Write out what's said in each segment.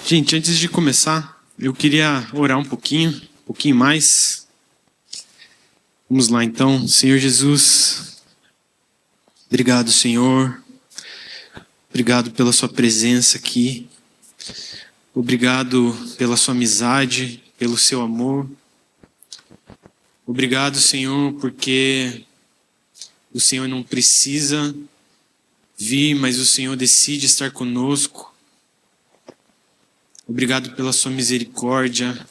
Gente, antes de começar, eu queria orar um pouquinho mais. Vamos lá então. Senhor Jesus, obrigado, Senhor. Obrigado pela sua presença aqui. Obrigado pela sua amizade, pelo seu amor. Obrigado, Senhor, porque o Senhor não precisa vir, mas o Senhor decide estar conosco. Obrigado pela sua misericórdia.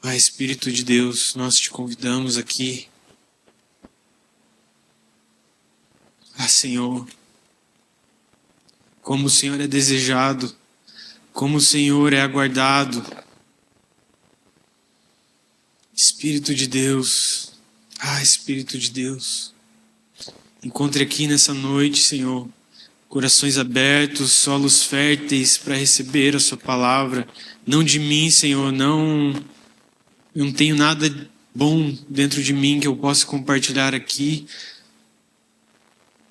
Espírito de Deus, nós te convidamos aqui. Senhor, como o Senhor é desejado, como o Senhor é aguardado. Espírito de Deus, Espírito de Deus, encontre aqui nessa noite, Senhor, corações abertos, solos férteis para receber a sua palavra. Não de mim, Senhor, eu não tenho nada bom dentro de mim que eu possa compartilhar aqui.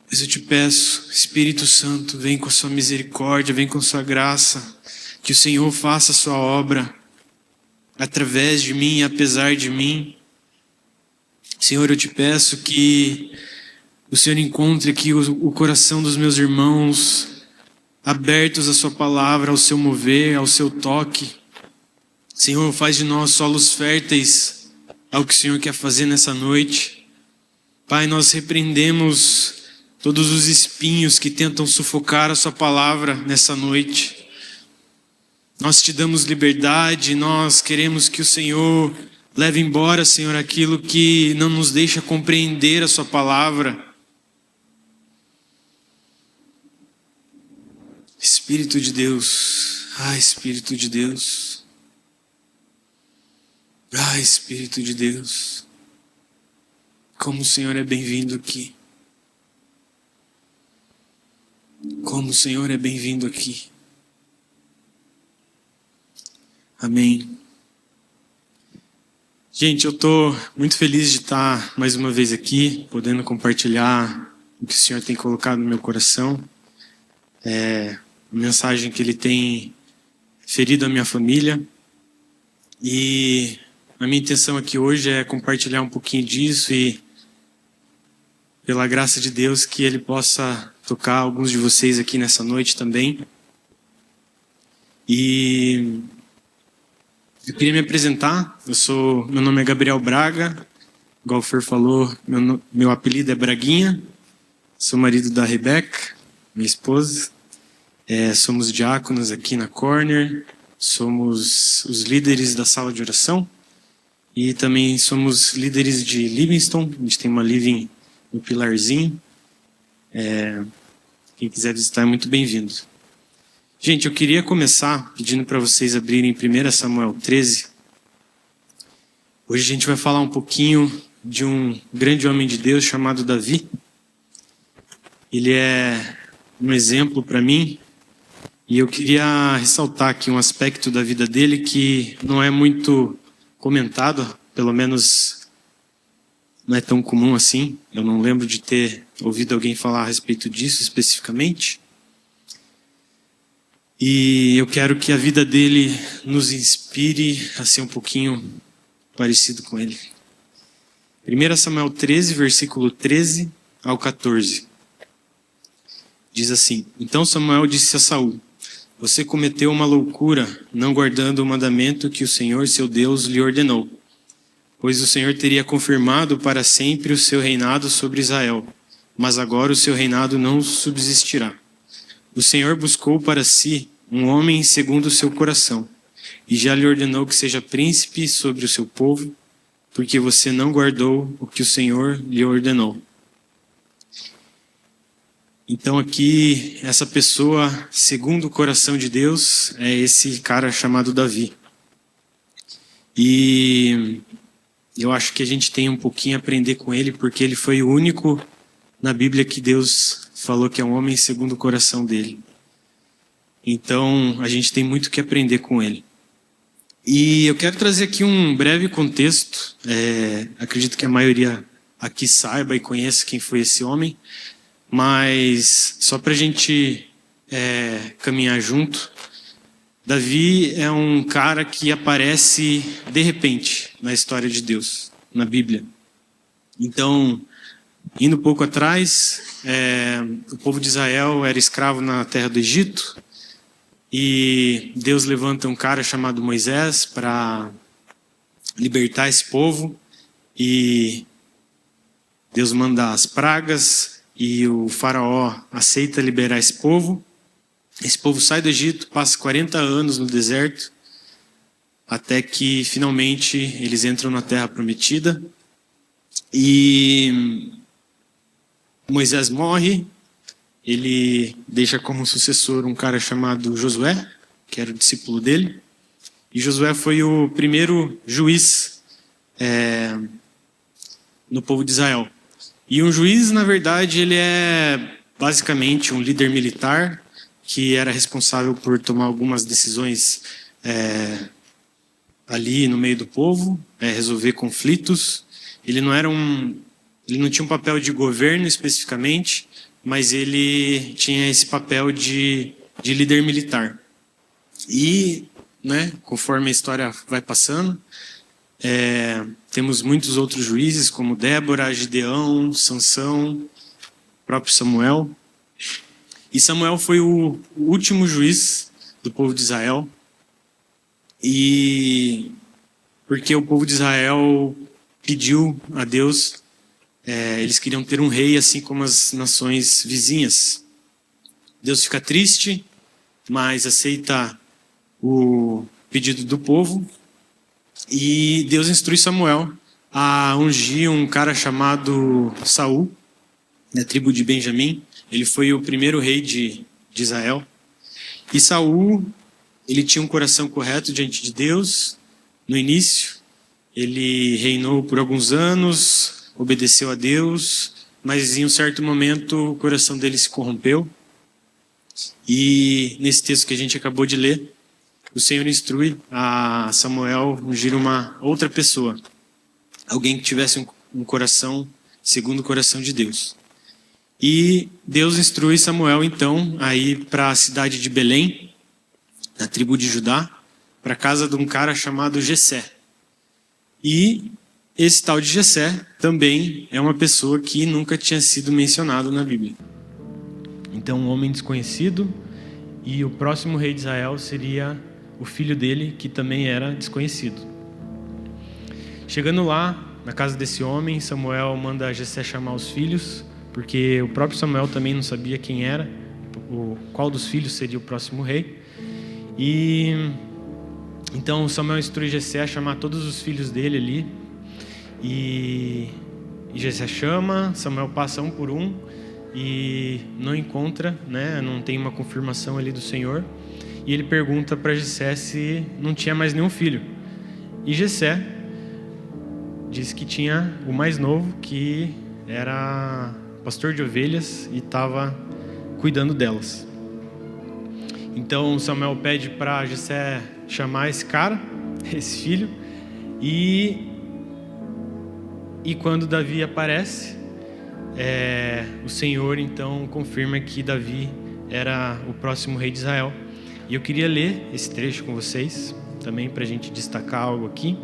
Mas eu te peço, Espírito Santo, vem com a sua misericórdia, vem com a sua graça, que o Senhor faça a sua obra através de mim e apesar de mim. Senhor, eu te peço que o Senhor encontre aqui o coração dos meus irmãos, abertos à sua palavra, ao seu mover, ao seu toque. Senhor, faz de nós solos férteis ao que o Senhor quer fazer nessa noite. Pai, nós repreendemos todos os espinhos que tentam sufocar a sua palavra nessa noite. Nós te damos liberdade, nós queremos que o Senhor leve embora, Senhor, aquilo que não nos deixa compreender a sua palavra. Espírito de Deus, Espírito de Deus. Espírito de Deus, como o Senhor é bem-vindo aqui. Como o Senhor é bem-vindo aqui. Amém. Gente, eu estou muito feliz de estar mais uma vez aqui, podendo compartilhar o que o Senhor tem colocado no meu coração. A mensagem que Ele tem ferido a minha família. E a minha intenção aqui hoje é compartilhar um pouquinho disso e, pela graça de Deus, que Ele possa tocar alguns de vocês aqui nessa noite também. E eu queria me apresentar. Meu nome é Gabriel Braga. Igual o Fer falou, meu apelido é Braguinha. Sou marido da Rebeca, minha esposa. Somos diáconos aqui na Corner. Somos os líderes da sala de oração. E também somos líderes de Livingston. A gente tem uma living no Pilarzinho. Quem quiser visitar é muito bem-vindo. Gente, eu queria começar pedindo para vocês abrirem 1 Samuel 13. Hoje a gente vai falar um pouquinho de um grande homem de Deus chamado Davi. Ele é um exemplo para mim. E eu queria ressaltar aqui um aspecto da vida dele que não é muito comentado, pelo menos não é tão comum assim. Eu não lembro de ter ouvido alguém falar a respeito disso especificamente. E eu quero que a vida dele nos inspire a ser um pouquinho parecido com ele. 1 Samuel 13, versículo 13 ao 14. Diz assim: Então Samuel disse a Saul: Você cometeu uma loucura, não guardando o mandamento que o Senhor, seu Deus, lhe ordenou. Pois o Senhor teria confirmado para sempre o seu reinado sobre Israel, mas agora o seu reinado não subsistirá. O Senhor buscou para si um homem segundo o seu coração, e já lhe ordenou que seja príncipe sobre o seu povo, porque você não guardou o que o Senhor lhe ordenou. Então aqui, essa pessoa, segundo o coração de Deus, é esse cara chamado Davi. E eu acho que a gente tem um pouquinho a aprender com ele, porque ele foi o único na Bíblia que Deus falou que é um homem segundo o coração dele. Então, a gente tem muito que aprender com ele. E eu quero trazer aqui um breve contexto. Acredito que a maioria aqui saiba e conheça quem foi esse homem. Mas só para a gente caminhar junto, Davi é um cara que aparece de repente na história de Deus, na Bíblia. Então, indo um pouco atrás, o povo de Israel era escravo na terra do Egito, e Deus levanta um cara chamado Moisés para libertar esse povo, e Deus manda as pragas, e o faraó aceita liberar esse povo. Esse povo sai do Egito, passa 40 anos no deserto, até que finalmente eles entram na terra prometida. E Moisés morre, ele deixa como sucessor um cara chamado Josué, que era o discípulo dele. E Josué foi o primeiro juiz no povo de Israel. E um juiz, na verdade, ele é basicamente um líder militar que era responsável por tomar algumas decisões ali no meio do povo, resolver conflitos. Ele não tinha um papel de governo especificamente, mas ele tinha esse papel de líder militar. E, conforme a história vai passando, temos muitos outros juízes, como Débora, Gideão, Sansão, o próprio Samuel. E Samuel foi o último juiz do povo de Israel. E porque o povo de Israel pediu a Deus, eles queriam ter um rei assim como as nações vizinhas. Deus fica triste, mas aceita o pedido do povo. E Deus instrui Samuel a ungir um cara chamado Saul, da tribo de Benjamim. Ele foi o primeiro rei de Israel. E Saul, ele tinha um coração correto diante de Deus. No início, ele reinou por alguns anos, obedeceu a Deus, mas em um certo momento o coração dele se corrompeu. E nesse texto que a gente acabou de ler, o Senhor instrui a Samuel ungir uma outra pessoa, alguém que tivesse um coração segundo o coração de Deus. E Deus instrui Samuel, então, a ir para a cidade de Belém, na tribo de Judá, para a casa de um cara chamado Jessé. E esse tal de Jessé também é uma pessoa que nunca tinha sido mencionado na Bíblia. Então, um homem desconhecido, e o próximo rei de Israel seria o filho dele, que também era desconhecido. Chegando lá, na casa desse homem, Samuel manda Jessé chamar os filhos, porque o próprio Samuel também não sabia quem era, qual dos filhos seria o próximo rei. E então Samuel instrui Jessé a chamar todos os filhos dele ali. E Jessé chama, Samuel passa um por um e não encontra, não tem uma confirmação ali do Senhor. E ele pergunta para Jessé se não tinha mais nenhum filho. E Jessé diz que tinha o mais novo, que era pastor de ovelhas e estava cuidando delas. Então Samuel pede para Jessé chamar esse cara, esse filho, e quando Davi aparece, o Senhor então confirma que Davi era o próximo rei de Israel. E eu queria ler esse trecho com vocês, também para a gente destacar algo aqui.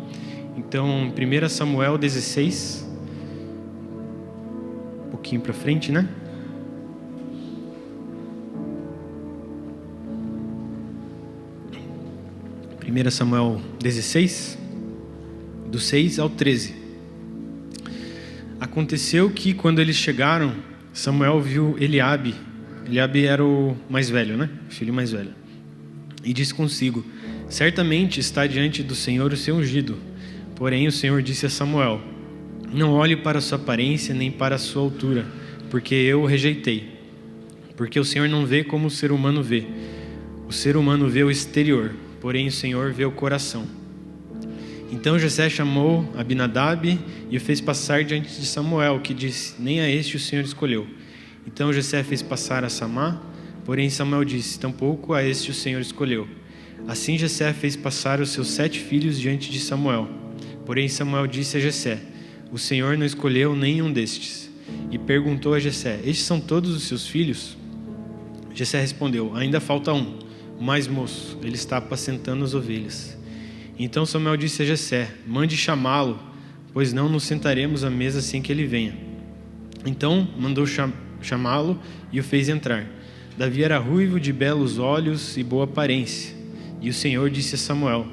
Então, 1 Samuel 16, um pouquinho para frente, 1 Samuel 16, do 6 ao 13. Aconteceu que, quando eles chegaram, Samuel viu Eliabe. Eliabe era o mais velho, o filho mais velho. E disse consigo: certamente está diante do Senhor o seu ungido. Porém o Senhor disse a Samuel: não olhe para a sua aparência nem para a sua altura, porque eu o rejeitei. Porque o Senhor não vê como o ser humano vê. O ser humano vê o exterior, porém o Senhor vê o coração. Então Jessé chamou Abinadab e o fez passar diante de Samuel, que disse: nem a este o Senhor escolheu. Então Jessé fez passar a Samá, porém Samuel disse: tampouco a este o Senhor escolheu. Assim Jessé fez passar os seus 7 filhos diante de Samuel. Porém Samuel disse a Jessé: o Senhor não escolheu nenhum destes. E perguntou a Jessé: estes são todos os seus filhos? Jessé respondeu: ainda falta um, o mais moço, ele está apacentando as ovelhas. Então Samuel disse a Jessé: mande chamá-lo, pois não nos sentaremos à mesa sem que ele venha. Então mandou chamá-lo e o fez entrar. Davi era ruivo, de belos olhos e boa aparência. E o Senhor disse a Samuel: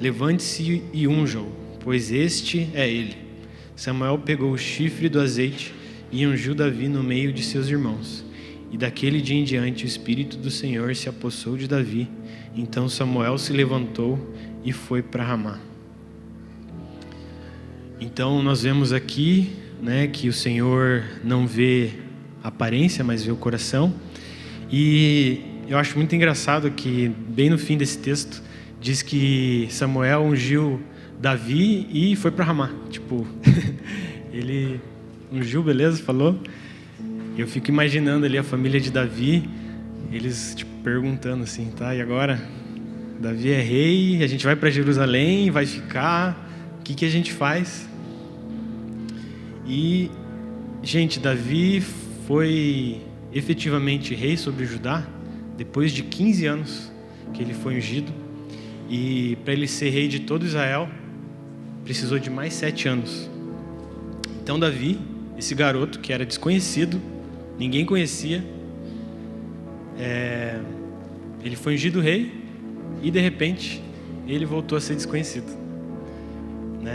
levante-se e unja-o, pois este é ele. Samuel pegou o chifre do azeite e ungiu Davi no meio de seus irmãos. E daquele dia em diante o Espírito do Senhor se apossou de Davi. Então Samuel se levantou e foi para Ramá. Então nós vemos aqui, que o Senhor não vê a aparência, mas vê o coração. E eu acho muito engraçado que bem no fim desse texto diz que Samuel ungiu Davi e foi para Ramá. Ele ungiu, beleza, falou. Eu fico imaginando ali a família de Davi, eles perguntando assim, tá, e agora? Davi é rei, a gente vai para Jerusalém, vai ficar, o que a gente faz? E, gente, Davi foi efetivamente rei sobre Judá depois de 15 anos que ele foi ungido. E para ele ser rei de todo Israel, precisou de mais 7 anos. Então Davi, esse garoto que era desconhecido, ninguém conhecia, ele foi ungido rei e de repente ele voltou a ser desconhecido.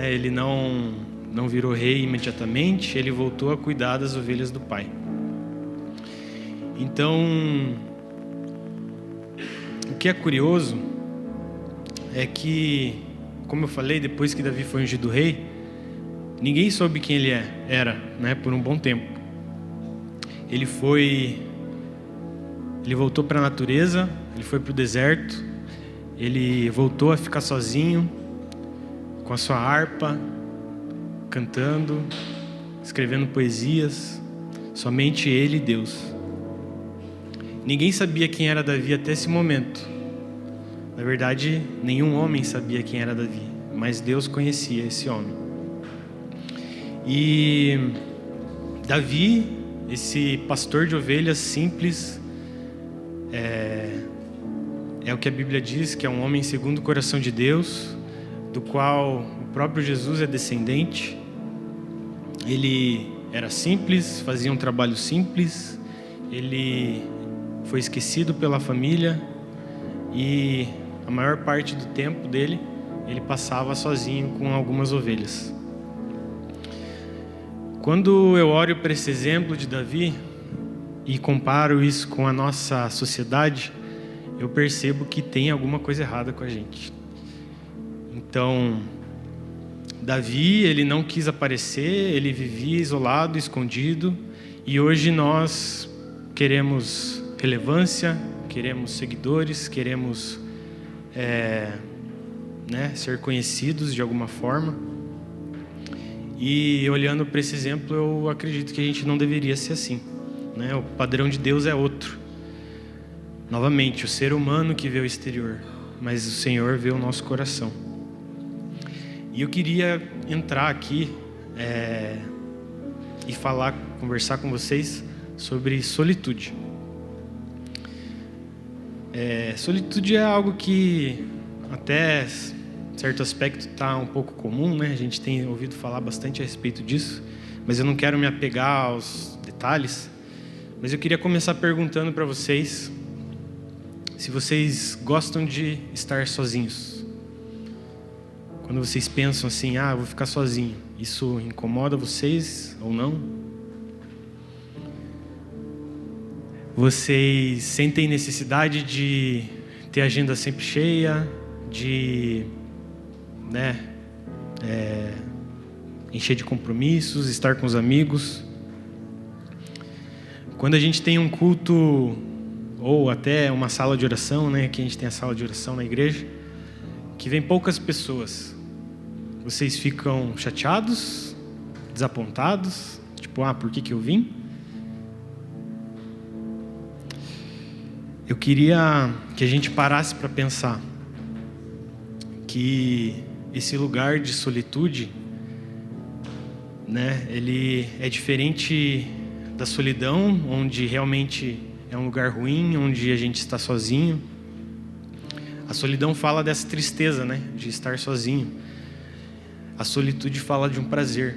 Ele não virou rei imediatamente, ele voltou a cuidar das ovelhas do pai. Então, o que é curioso é que, como eu falei, depois que Davi foi ungido rei, ninguém soube quem ele era, por um bom tempo. Ele voltou para a natureza, ele foi para o deserto, ele voltou a ficar sozinho, com a sua harpa, cantando, escrevendo poesias, somente ele e Deus. Ninguém sabia quem era Davi até esse momento. Na verdade, nenhum homem sabia quem era Davi, mas Deus conhecia esse homem. E Davi, esse pastor de ovelhas simples, é o que a Bíblia diz, que é um homem segundo o coração de Deus, do qual o próprio Jesus é descendente. Ele era simples, fazia um trabalho simples, ele foi esquecido pela família e a maior parte do tempo dele ele passava sozinho com algumas ovelhas. Quando eu olho para esse exemplo de Davi e comparo isso com a nossa sociedade, eu percebo que tem alguma coisa errada com a gente. Então, Davi, ele não quis aparecer, ele vivia isolado, escondido, e hoje nós queremos relevância, queremos seguidores, queremos ser conhecidos de alguma forma. E olhando para esse exemplo, eu acredito que a gente não deveria ser assim. O padrão de Deus é outro. Novamente, o ser humano que vê o exterior, mas o Senhor vê o nosso coração. E eu queria entrar aqui e conversar com vocês sobre solitude. Solitude é algo que até certo aspecto está um pouco comum, A gente tem ouvido falar bastante a respeito disso, mas eu não quero me apegar aos detalhes. Mas eu queria começar perguntando para vocês se vocês gostam de estar sozinhos. Quando vocês pensam assim, eu vou ficar sozinho, isso incomoda vocês ou não? Vocês sentem necessidade de ter a agenda sempre cheia, de encher de compromissos, estar com os amigos? Quando a gente tem um culto ou até uma sala de oração, que a gente tem a sala de oração na igreja, que vem poucas pessoas, vocês ficam chateados, desapontados, por que eu vim? Eu queria que a gente parasse para pensar que esse lugar de solitude, ele é diferente da solidão, onde realmente é um lugar ruim, onde a gente está sozinho. A solidão fala dessa tristeza, né, de estar sozinho. A solitude fala de um prazer.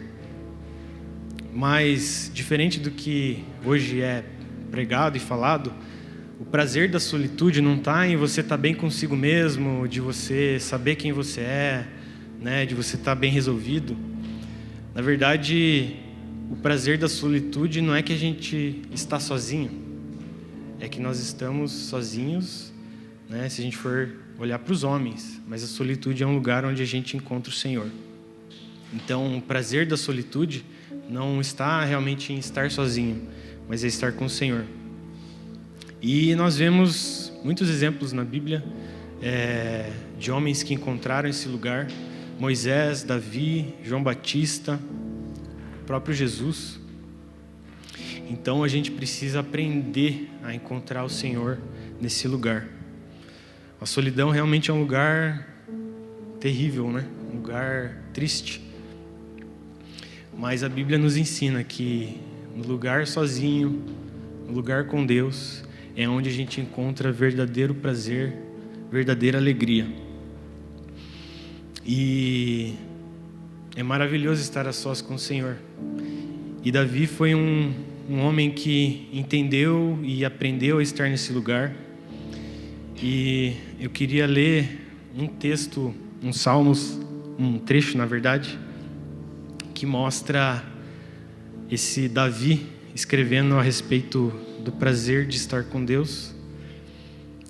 Mas, diferente do que hoje é pregado e falado, o prazer da solitude não está em você estar bem consigo mesmo, de você saber quem você é, né, de você estar bem resolvido. Na verdade, o prazer da solitude não é que a gente está sozinho, é que nós estamos sozinhos, né, se a gente for olhar para os homens, mas a solitude é um lugar onde a gente encontra o Senhor. Então, o prazer da solitude não está realmente em estar sozinho, mas é estar com o Senhor. E nós vemos muitos exemplos na Bíblia de homens que encontraram esse lugar: Moisés, Davi, João Batista, o próprio Jesus. Então a gente precisa aprender a encontrar o Senhor nesse lugar. A solidão realmente é um lugar terrível, né? Um lugar triste. Mas a Bíblia nos ensina que no lugar sozinho, no lugar com Deus, é onde a gente encontra verdadeiro prazer, verdadeira alegria. E é maravilhoso estar a sós com o Senhor. E Davi foi um homem que entendeu e aprendeu a estar nesse lugar. E eu queria ler um texto, um Salmos, um trecho, na verdade, que mostra esse Davi escrevendo a respeito do prazer de estar com Deus,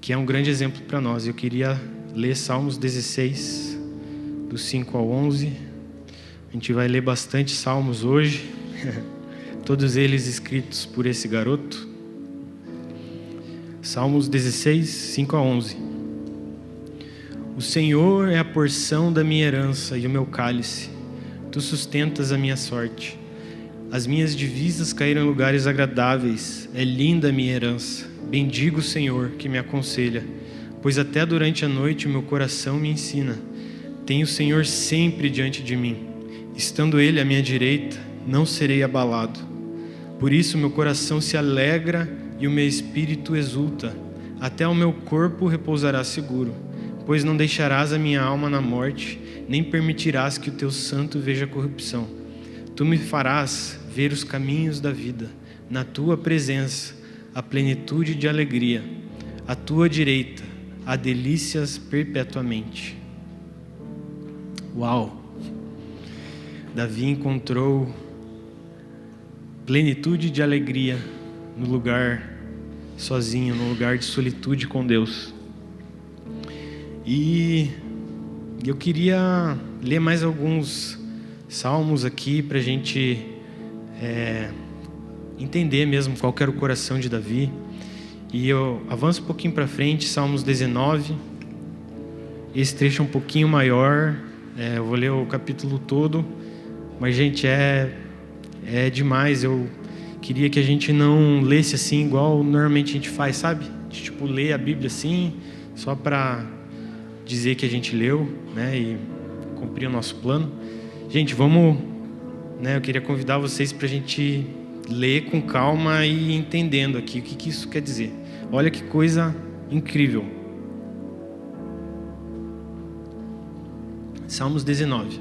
que é um grande exemplo para nós. Eu queria ler Salmos 16, do 5 ao 11. A gente vai ler bastante salmos hoje, todos eles escritos por esse garoto. Salmos 16, 5 a 11. O Senhor é a porção da minha herança e o meu cálice. Tu sustentas a minha sorte. As minhas divisas caíram em lugares agradáveis. É linda a minha herança. Bendigo o Senhor que me aconselha, pois até durante a noite o meu coração me ensina. Tenho o Senhor sempre diante de mim. Estando Ele à minha direita, não serei abalado. Por isso meu coração se alegra e o meu espírito exulta. Até o meu corpo repousará seguro, pois não deixarás a minha alma na morte, nem permitirás que o teu santo veja corrupção. Tu me farás ver os caminhos da vida. Na tua presença, a plenitude de alegria. À tua direita, há delícias perpetuamente. Uau! Davi encontrou plenitude de alegria no lugar sozinho, no lugar de solitude com Deus. E eu queria ler mais alguns salmos aqui para a gente entender mesmo qual que era o coração de Davi. E eu avanço um pouquinho para frente, Salmos 19. Esse trecho é um pouquinho maior, eu vou ler o capítulo todo, mas, gente, é demais. Eu queria que a gente não lesse assim igual normalmente a gente faz, sabe? De, tipo, ler a Bíblia assim, só para dizer que a gente leu, né, e cumprir o nosso plano. Gente, vamos, né, eu queria convidar vocês para a gente ler com calma e entendendo aqui o que isso quer dizer. Olha que coisa incrível. Salmos 19.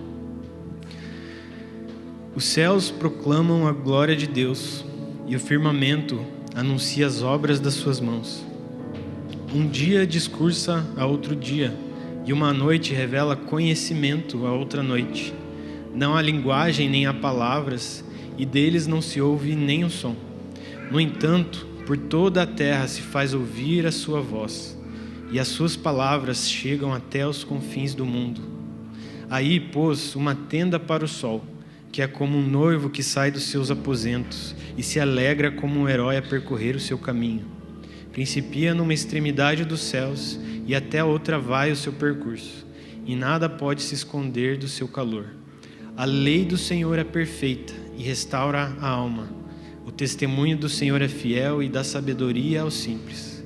Os céus proclamam a glória de Deus e o firmamento anuncia as obras das suas mãos. Um dia discursa a outro dia, e uma noite revela conhecimento a outra noite. Não há linguagem nem há palavras, e deles não se ouve nem o som. No entanto, por toda a terra se faz ouvir a sua voz, e as suas palavras chegam até os confins do mundo. Aí pôs uma tenda para o sol, que é como um noivo que sai dos seus aposentos e se alegra como um herói a percorrer o seu caminho. Principia numa extremidade dos céus e até a outra vai o seu percurso, e nada pode se esconder do seu calor. A lei do Senhor é perfeita e restaura a alma. O testemunho do Senhor é fiel e dá sabedoria aos simples.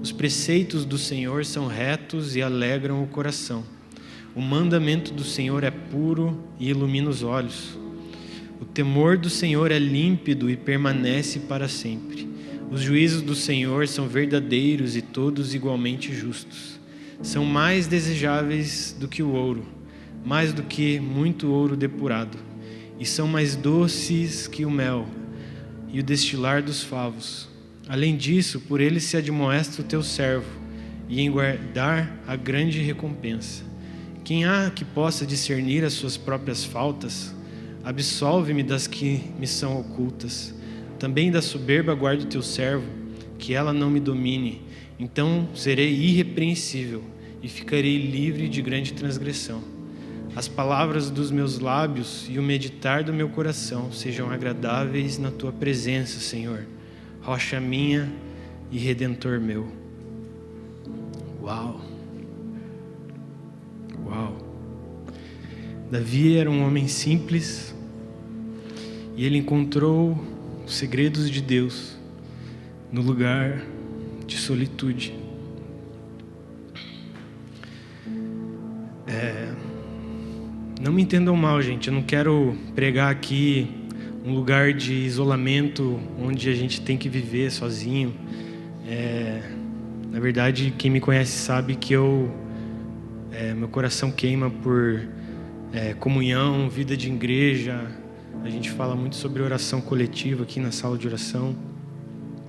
Os preceitos do Senhor são retos e alegram o coração. O mandamento do Senhor é puro e ilumina os olhos. O temor do Senhor é límpido e permanece para sempre. Os juízos do Senhor são verdadeiros e todos igualmente justos. são mais desejáveis do que o ouro, mais do que muito ouro depurado, e são mais doces que o mel e o destilar dos favos. Além disso, por ele se admoesta o teu servo, e em guardar a grande recompensa. Quem há que possa discernir as suas próprias faltas? Absolve-me das que me são ocultas. Também da soberba guarda o teu servo, que ela não me domine. Então serei irrepreensível e ficarei livre de grande transgressão. As palavras dos meus lábios e o meditar do meu coração sejam agradáveis na tua presença, Senhor, rocha minha e redentor meu. Uau! Uau! Davi era um homem simples e ele encontrou os segredos de Deus no lugar de solitude. Não me entendam mal, gente, eu não quero pregar aqui um lugar de isolamento onde a gente tem que viver sozinho. Na verdade, quem me conhece sabe que meu coração queima por comunhão, vida de igreja. A gente fala muito sobre oração coletiva aqui na sala de oração.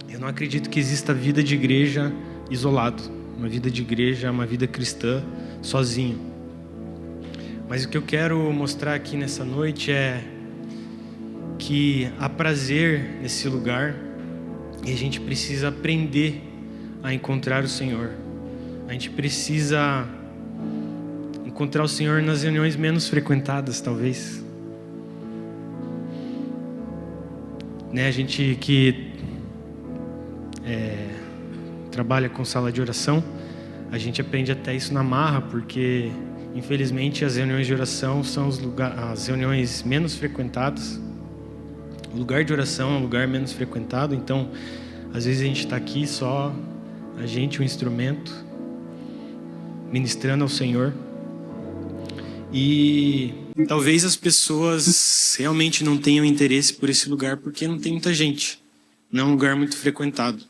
Eu não acredito que exista vida de igreja isolado, uma vida de igreja, uma vida cristã sozinho. Mas o que eu quero mostrar aqui nessa noite é que há prazer nesse lugar e a gente precisa aprender a encontrar o Senhor. A gente precisa encontrar o Senhor nas reuniões menos frequentadas, talvez. A gente que trabalha com sala de oração, a gente aprende até isso na marra, porque infelizmente as reuniões de oração são as reuniões menos frequentadas. O lugar de oração é um lugar menos frequentado, então às vezes a gente está aqui só a gente, o instrumento, ministrando ao Senhor. E talvez as pessoas realmente não tenham interesse por esse lugar porque não tem muita gente. Não é um lugar muito frequentado.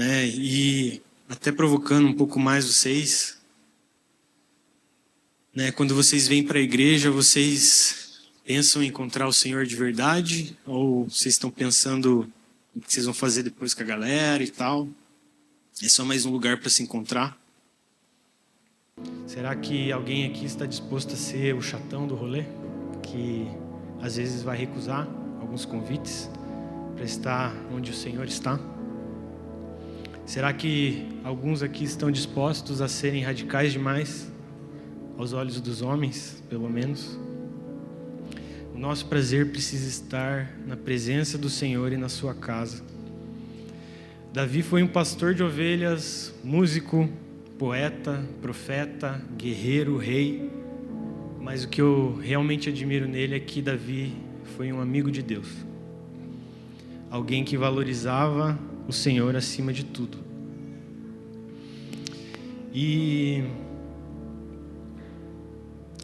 E até provocando um pouco mais vocês, quando vocês vêm para a igreja, vocês pensam em encontrar o Senhor de verdade? Ou vocês estão pensando o que vocês vão fazer depois com a galera e tal? É só mais um lugar para se encontrar? Será que alguém aqui está disposto a ser o chatão do rolê? Que às vezes vai recusar alguns convites para estar onde o Senhor está? Será que alguns aqui estão dispostos a serem radicais demais? Aos olhos dos homens, pelo menos. O nosso prazer precisa estar na presença do Senhor e na sua casa. Davi foi um pastor de ovelhas, músico, poeta, profeta, guerreiro, rei. Mas o que eu realmente admiro nele é que Davi foi um amigo de Deus. Alguém que valorizava o Senhor acima de tudo. E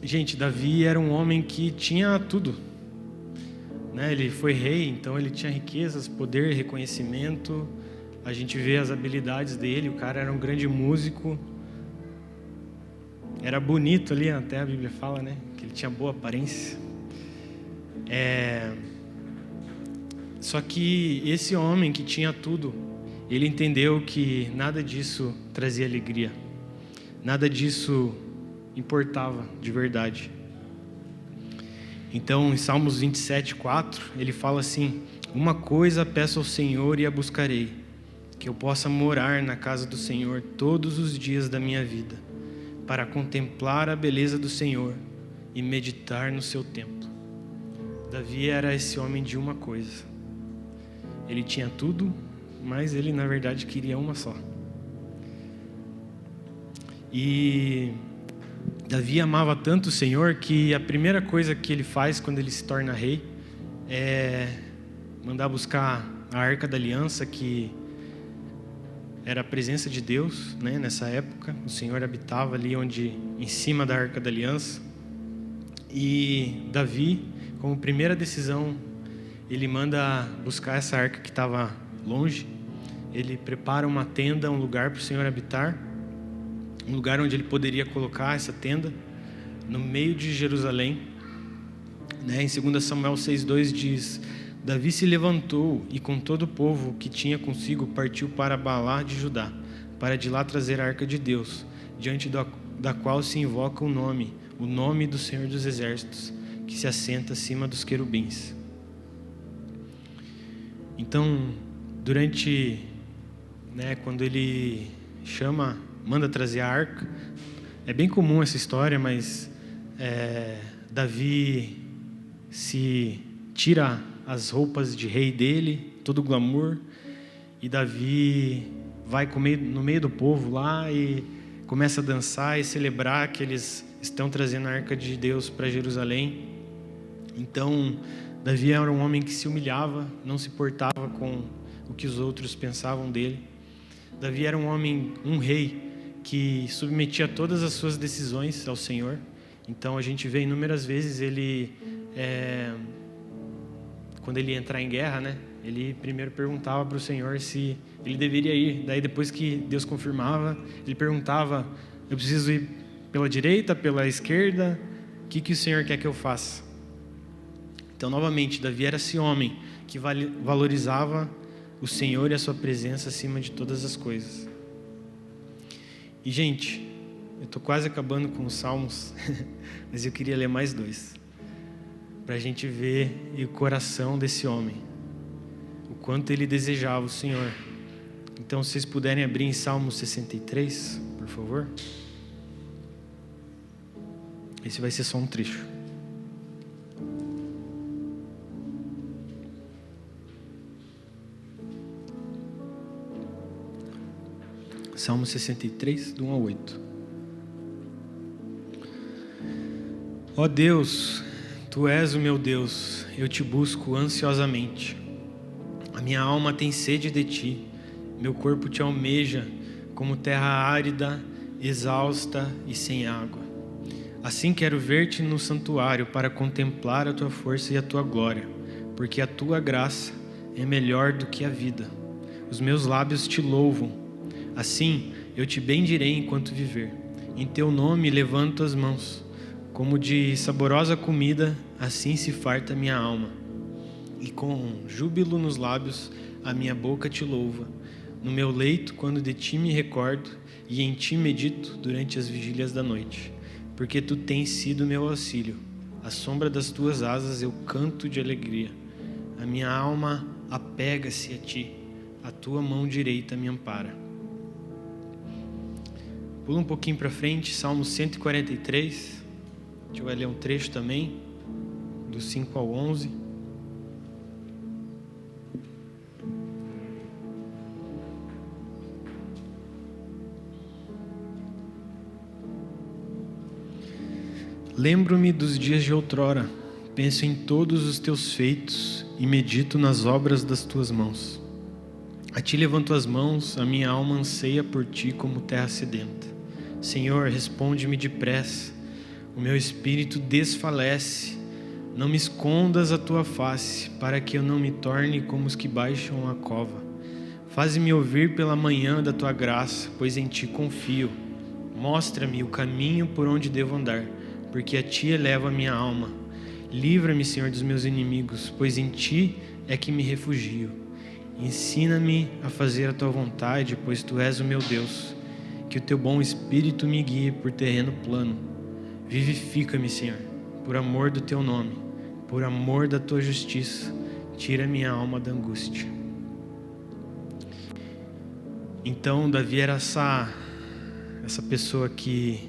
gente, Davi era um homem que tinha tudo, Ele foi rei, então ele tinha riquezas, poder, reconhecimento. A gente vê as habilidades dele. O cara era um grande músico. Era bonito ali, até a Bíblia fala, que ele tinha boa aparência. Só que esse homem que tinha tudo, ele entendeu que nada disso trazia alegria. Nada disso importava de verdade. Então, em Salmos 27:4, ele fala assim: uma coisa peço ao Senhor e a buscarei, que eu possa morar na casa do Senhor todos os dias da minha vida, para contemplar a beleza do Senhor e meditar no seu templo. Davi era esse homem de uma coisa. Ele tinha tudo, mas ele na verdade queria uma só. E Davi amava tanto o Senhor que a primeira coisa que ele faz quando ele se torna rei é mandar buscar a Arca da Aliança, que era a presença de Deus, nessa época. O Senhor habitava ali em cima da Arca da Aliança. E Davi, como primeira decisão, ele manda buscar essa arca que estava longe. ele prepara uma tenda, um lugar para o Senhor habitar, um lugar onde ele poderia colocar essa tenda, no meio de Jerusalém. Em 2 Samuel 6,2 diz: Davi se levantou e com todo o povo que tinha consigo partiu para Baalá de Judá, para de lá trazer a arca de Deus, diante da qual se invoca o nome do Senhor dos Exércitos, que se assenta acima dos querubins. Então, quando ele manda trazer a arca, é bem comum essa história, mas Davi se tira as roupas de rei dele, todo o glamour, e Davi vai no meio do povo lá e começa a dançar e celebrar que eles estão trazendo a arca de Deus para Jerusalém. Então, Davi era um homem que se humilhava, não se portava com o que os outros pensavam dele. Davi era um rei que submetia todas as suas decisões ao Senhor. Então a gente vê inúmeras vezes ele, quando ele ia entrar em guerra, ele primeiro perguntava para o Senhor se ele deveria ir. Daí depois que Deus confirmava, ele perguntava: eu preciso ir pela direita, pela esquerda? O que o Senhor quer que eu faça? Então, novamente, Davi era esse homem que valorizava o Senhor e a sua presença acima de todas as coisas. E, gente, eu estou quase acabando com os Salmos, mas eu queria ler mais 2, para a gente ver o coração desse homem, o quanto ele desejava o Senhor. Então, se vocês puderem abrir em Salmo 63, por favor. Esse vai ser só um trecho. Salmo 63, do 1 ao 8. Ó Deus, Tu és o meu Deus, eu te busco ansiosamente. A minha alma tem sede de Ti, meu corpo Te almeja como terra árida, exausta e sem água. Assim quero ver-Te no santuário para contemplar a Tua força e a Tua glória, porque a Tua graça é melhor do que a vida. Os meus lábios Te louvam. Assim eu Te bendirei enquanto viver. Em Teu nome levanto as mãos. Como de saborosa comida, assim se farta minha alma. E com júbilo nos lábios, a minha boca Te louva. No meu leito, quando de Ti me recordo, e em Ti medito durante as vigílias da noite. Porque Tu tens sido meu auxílio. À sombra das Tuas asas eu canto de alegria. A minha alma apega-se a Ti. A Tua mão direita me ampara. Pula um pouquinho para frente, Salmo 143. A gente vai ler um trecho também, do 5 ao 11. Lembro-me dos dias de outrora, penso em todos os Teus feitos e medito nas obras das Tuas mãos. A Ti levanto as mãos, a minha alma anseia por Ti como terra sedenta. Senhor, responde-me depressa, o meu espírito desfalece. Não me escondas a Tua face, para que eu não me torne como os que baixam a cova. Faze-me ouvir pela manhã da Tua graça, pois em Ti confio. Mostra-me o caminho por onde devo andar, porque a Ti elevo a minha alma. Livra-me, Senhor, dos meus inimigos, pois em Ti é que me refugio. Ensina-me a fazer a Tua vontade, pois Tu és o meu Deus. Que o Teu bom Espírito me guie por terreno plano. Vivifica-me, Senhor, por amor do Teu nome, por amor da Tua justiça. Tira minha alma da angústia. Então, Davi era essa pessoa que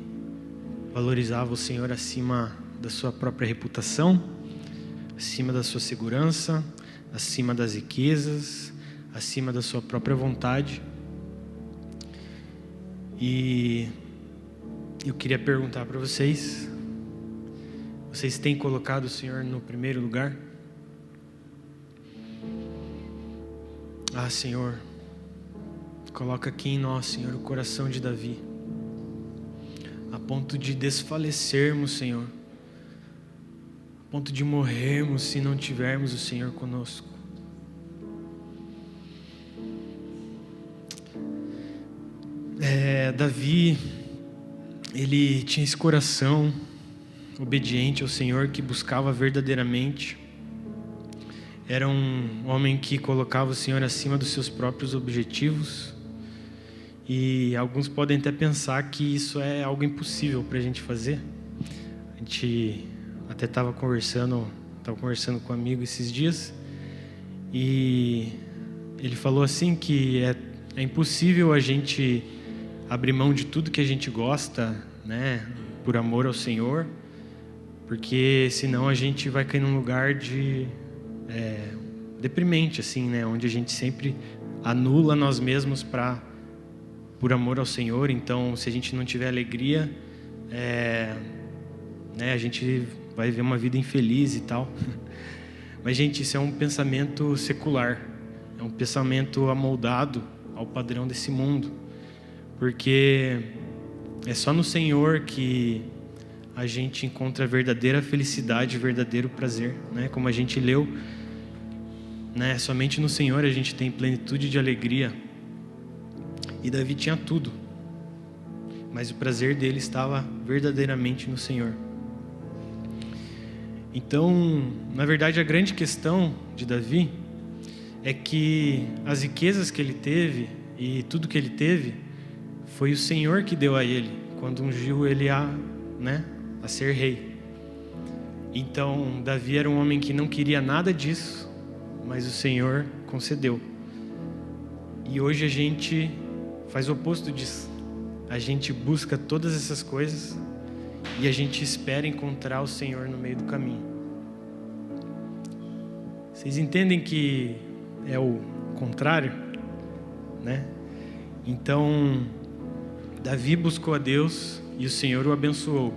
valorizava o Senhor acima da sua própria reputação, acima da sua segurança, acima das riquezas, acima da sua própria vontade. E eu queria perguntar para vocês: vocês têm colocado o Senhor no primeiro lugar? Ah, Senhor, coloca aqui em nós, Senhor, o coração de Davi, a ponto de desfalecermos, Senhor, a ponto de morrermos se não tivermos o Senhor conosco. Davi, ele tinha esse coração obediente ao Senhor, que buscava verdadeiramente. Era um homem que colocava o Senhor acima dos seus próprios objetivos. E alguns podem até pensar que isso é algo impossível para a gente fazer. A gente até estava conversando com um amigo esses dias, e ele falou assim que é impossível a gente abrir mão de tudo que a gente gosta, né, por amor ao Senhor, porque senão a gente vai cair num lugar de deprimente, assim, né, onde a gente sempre anula nós mesmos por amor ao Senhor. Então, se a gente não tiver alegria, né, a gente vai viver uma vida infeliz e tal. Mas, gente, isso é um pensamento secular, é um pensamento amoldado ao padrão desse mundo, porque é só no Senhor que a gente encontra a verdadeira felicidade, verdadeiro prazer, né? Como a gente leu, né? Somente no Senhor a gente tem plenitude de alegria. E Davi tinha tudo, mas o prazer dele estava verdadeiramente no Senhor. Então, na verdade, a grande questão de Davi é que as riquezas que ele teve e tudo que ele teve foi o Senhor que deu a ele, quando ungiu ele a ser rei. Então, Davi era um homem que não queria nada disso, mas o Senhor concedeu. E hoje a gente faz o oposto disso. A gente busca todas essas coisas e a gente espera encontrar o Senhor no meio do caminho. Vocês entendem que é o contrário, né? Então, Davi buscou a Deus e o Senhor o abençoou.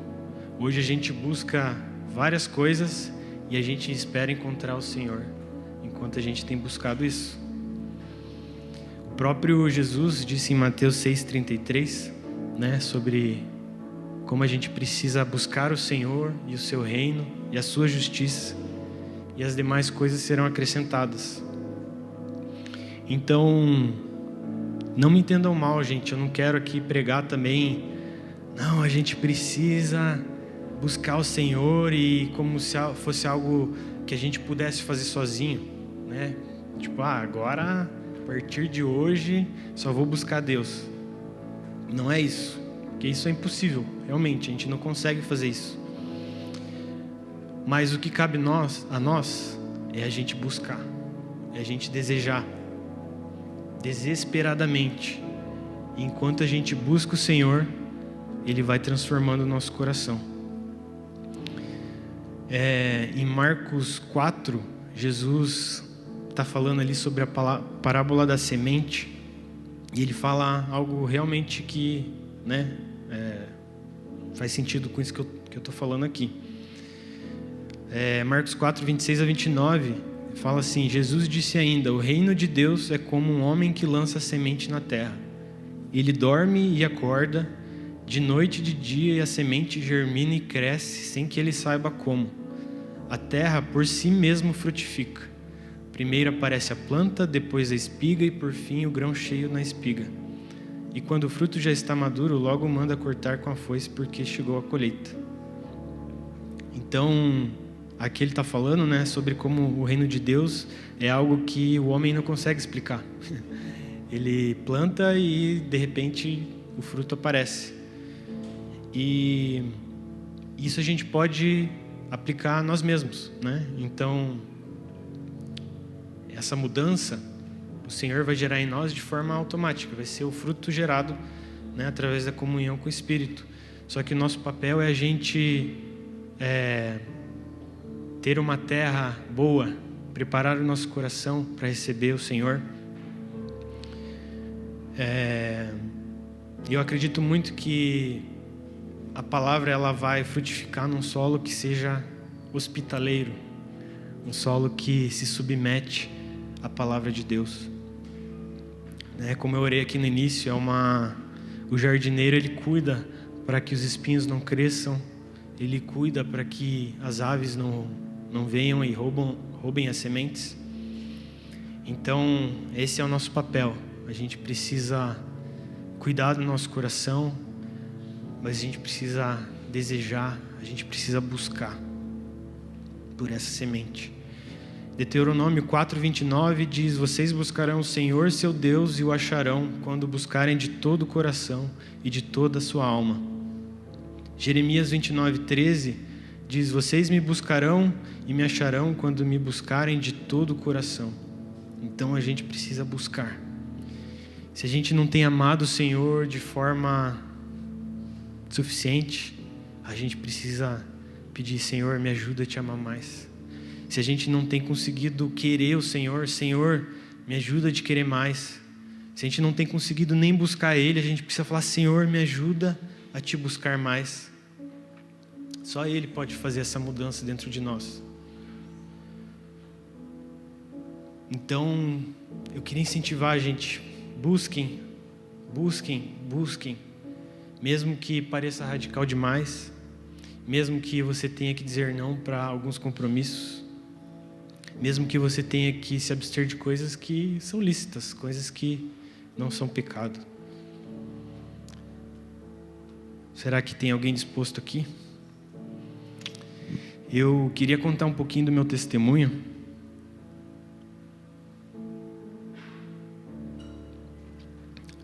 Hoje a gente busca várias coisas e a gente espera encontrar o Senhor, enquanto a gente tem buscado isso. O próprio Jesus disse em Mateus 6,33, né, sobre como a gente precisa buscar o Senhor e o seu reino e a sua justiça, e as demais coisas serão acrescentadas. Então, não me entendam mal, gente, eu não quero aqui pregar também, não, a gente precisa buscar o Senhor e como se fosse algo que a gente pudesse fazer sozinho, né? Tipo, agora, a partir de hoje, só vou buscar Deus. Não é isso, porque isso é impossível, realmente, a gente não consegue fazer isso. Mas o que cabe a nós é a gente buscar, é a gente desejar, desesperadamente. E enquanto a gente busca o Senhor, Ele vai transformando o nosso coração. Em Marcos 4, Jesus está falando ali sobre a parábola da semente, e ele fala algo realmente que, né, faz sentido com isso que eu estou falando aqui. Marcos 4, 26 a 29, fala assim: Jesus disse ainda: o reino de Deus é como um homem que lança semente na terra. Ele dorme e acorda, de noite e de dia, e a semente germina e cresce sem que ele saiba como. A terra por si mesmo frutifica. Primeiro aparece a planta, depois a espiga e por fim o grão cheio na espiga. E quando o fruto já está maduro, logo manda cortar com a foice, porque chegou a colheita. Então, aqui ele está falando, né, sobre como o reino de Deus é algo que o homem não consegue explicar. Ele planta e de repente o fruto aparece. E isso a gente pode aplicar a nós mesmos, né? Então, essa mudança o Senhor vai gerar em nós de forma automática, vai ser o fruto gerado, né, através da comunhão com o Espírito. Só que o nosso papel é a gente ter uma terra boa, preparar o nosso coração para receber o Senhor. Eu acredito muito que a palavra ela vai frutificar num solo que seja hospitaleiro, um solo que se submete à palavra de Deus. Como eu orei aqui no início, o jardineiro ele cuida para que os espinhos não cresçam, ele cuida para que as aves não venham e roubem as sementes. Então, esse é o nosso papel. A gente precisa cuidar do nosso coração, mas a gente precisa desejar, a gente precisa buscar por essa semente. Deuteronômio 4:29 diz: vocês buscarão o Senhor seu Deus e o acharão quando buscarem de todo o coração e de toda a sua alma. Jeremias 29:13 diz: vocês me buscarão e me acharão quando me buscarem de todo o coração. Então a gente precisa buscar. Se a gente não tem amado o Senhor de forma suficiente, a gente precisa pedir: Senhor, me ajuda a te amar mais. Se a gente não tem conseguido querer o Senhor, Senhor, me ajuda a te querer mais. Se a gente não tem conseguido nem buscar Ele, a gente precisa falar: Senhor, me ajuda a te buscar mais. Só Ele pode fazer essa mudança dentro de nós. Então, eu queria incentivar a gente: busquem, busquem, busquem. Mesmo que pareça radical demais, mesmo que você tenha que dizer não para alguns compromissos, mesmo que você tenha que se abster de coisas que são lícitas, coisas que não são pecado. Será que tem alguém disposto aqui? Eu queria contar um pouquinho do meu testemunho.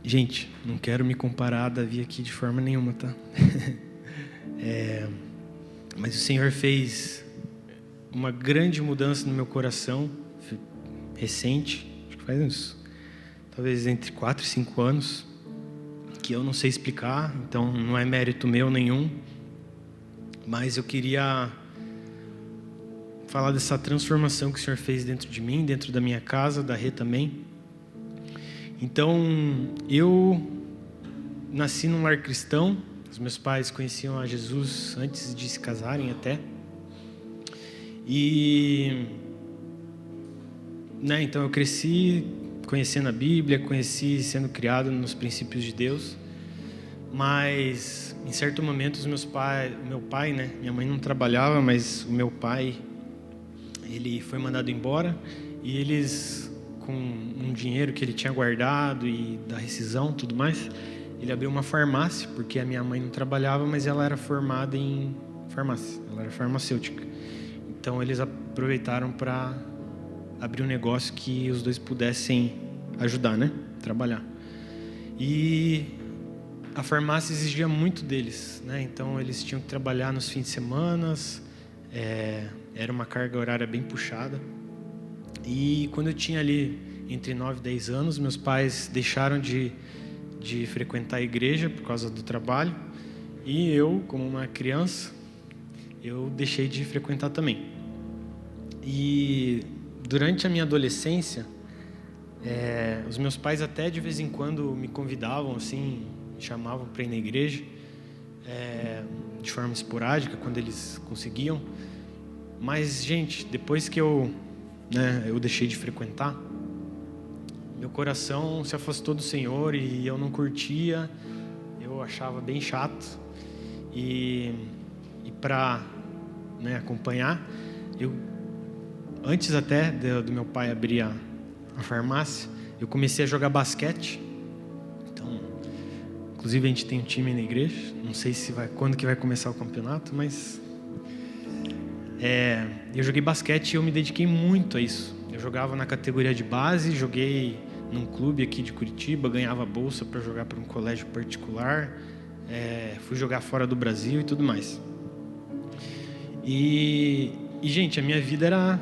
Gente, não quero me comparar a Davi aqui de forma nenhuma, tá? Mas o Senhor fez uma grande mudança no meu coração, recente, acho que faz uns, talvez entre 4 e 5 anos, que eu não sei explicar, então não é mérito meu nenhum, mas eu queria falar dessa transformação que o Senhor fez dentro de mim, dentro da minha casa, da Rê também. Então, eu nasci num lar cristão. Os meus pais conheciam a Jesus antes de se casarem até. E, então eu cresci conhecendo a Bíblia, cresci sendo criado nos princípios de Deus. Mas, em certo momento, o meu pai, minha mãe não trabalhava, mas o meu pai, ele foi mandado embora e eles, com um dinheiro que ele tinha guardado e da rescisão e tudo mais, ele abriu uma farmácia, porque a minha mãe não trabalhava, mas ela era formada em farmácia, ela era farmacêutica. Então eles aproveitaram para abrir um negócio que os dois pudessem ajudar, trabalhar. E a farmácia exigia muito deles, então eles tinham que trabalhar nos fins de semana, era uma carga horária bem puxada. E quando eu tinha ali entre 9 e 10 anos, meus pais deixaram de frequentar a igreja por causa do trabalho. E eu, como uma criança, eu deixei de frequentar também. E durante a minha adolescência, os meus pais até de vez em quando me convidavam, assim, me chamavam para ir na igreja, de forma esporádica, quando eles conseguiam. Mas, gente, depois que eu deixei de frequentar, meu coração se afastou do Senhor e eu não curtia, eu achava bem chato. E para acompanhar, antes até do meu pai abrir a farmácia, eu comecei a jogar basquete. Então, inclusive a gente tem um time na igreja, não sei quando que vai começar o campeonato, mas eu joguei basquete e eu me dediquei muito a isso. Eu jogava na categoria de base, joguei num clube aqui de Curitiba, ganhava bolsa para jogar para um colégio particular, fui jogar fora do Brasil e tudo mais. E, gente, a minha vida era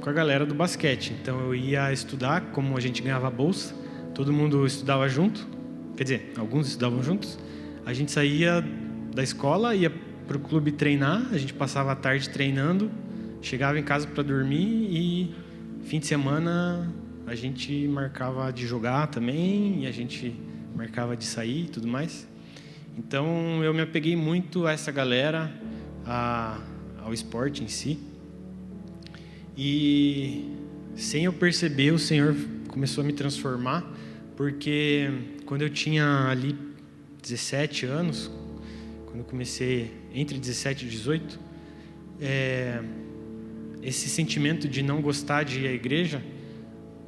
com a galera do basquete. Então eu ia estudar, como a gente ganhava bolsa, todo mundo estudava junto, quer dizer, alguns estudavam juntos. A gente saía da escola, ia para o clube treinar, a gente passava a tarde treinando, chegava em casa para dormir e fim de semana a gente marcava de jogar também e a gente marcava de sair e tudo mais. Então eu me apeguei muito a essa galera, ao esporte em si. E sem eu perceber, o Senhor começou a me transformar, porque quando eu tinha ali 17 anos, quando eu comecei entre 17 e 18, esse sentimento de não gostar de ir à igreja,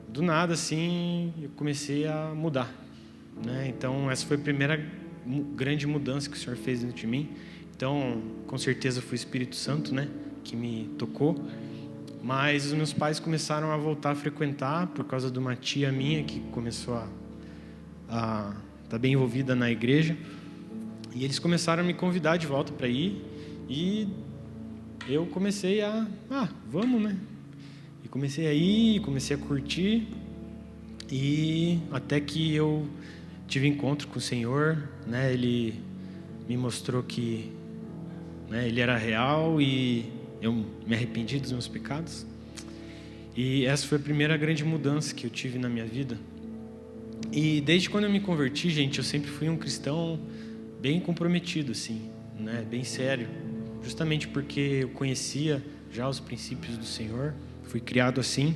do nada assim, eu comecei a mudar. né? Então, essa foi a primeira grande mudança que o Senhor fez dentro de mim. Então, com certeza foi o Espírito Santo, né, que me tocou. Mas os meus pais começaram a voltar a frequentar por causa de uma tia minha que começou a estar bem envolvida na igreja. E eles começaram a me convidar de volta para ir. E eu comecei vamos, né? E comecei a ir, comecei a curtir. E até que eu tive encontro com o Senhor, né? Ele me mostrou que, né, Ele era real e eu me arrependi dos meus pecados. E essa foi a primeira grande mudança que eu tive na minha vida. E desde quando eu me converti, gente, eu sempre fui um cristão bem comprometido, assim, né? Bem sério. Justamente porque eu conhecia já os princípios do Senhor, fui criado assim.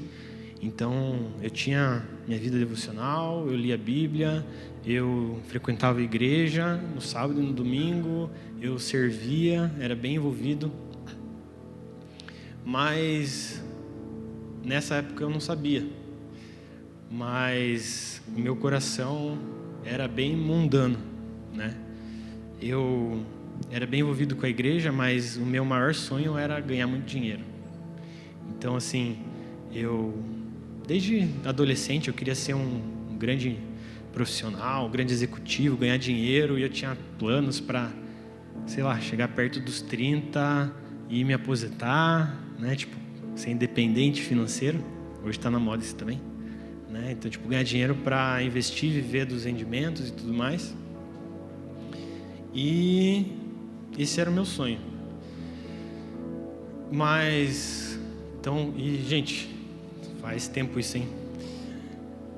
Então, eu tinha minha vida devocional, eu lia a Bíblia, eu frequentava a igreja no sábado e no domingo, eu servia, era bem envolvido. Mas nessa época eu não sabia. Mas meu coração era bem mundano, né? Eu era bem envolvido com a igreja, mas o meu maior sonho era ganhar muito dinheiro. Então, assim, desde adolescente eu queria ser um grande profissional, um grande executivo, ganhar dinheiro, e eu tinha planos para, sei lá, chegar perto dos 30 e me aposentar, né? Tipo, ser independente financeiro. Hoje está na moda isso também, né? Então, tipo, ganhar dinheiro para investir, viver dos rendimentos e tudo mais. E esse era o meu sonho. Mas, então, gente, faz tempo isso, hein?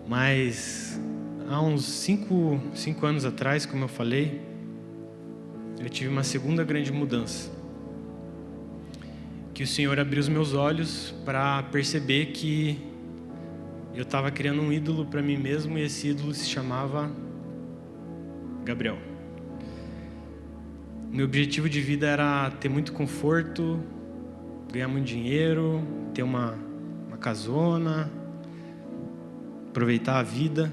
Mas há uns 5 anos atrás, como eu falei, eu tive uma segunda grande mudança. Que o Senhor abriu os meus olhos para perceber que eu estava criando um ídolo para mim mesmo, e esse ídolo se chamava Gabriel. Meu objetivo de vida era ter muito conforto, ganhar muito dinheiro, ter uma casona, aproveitar a vida.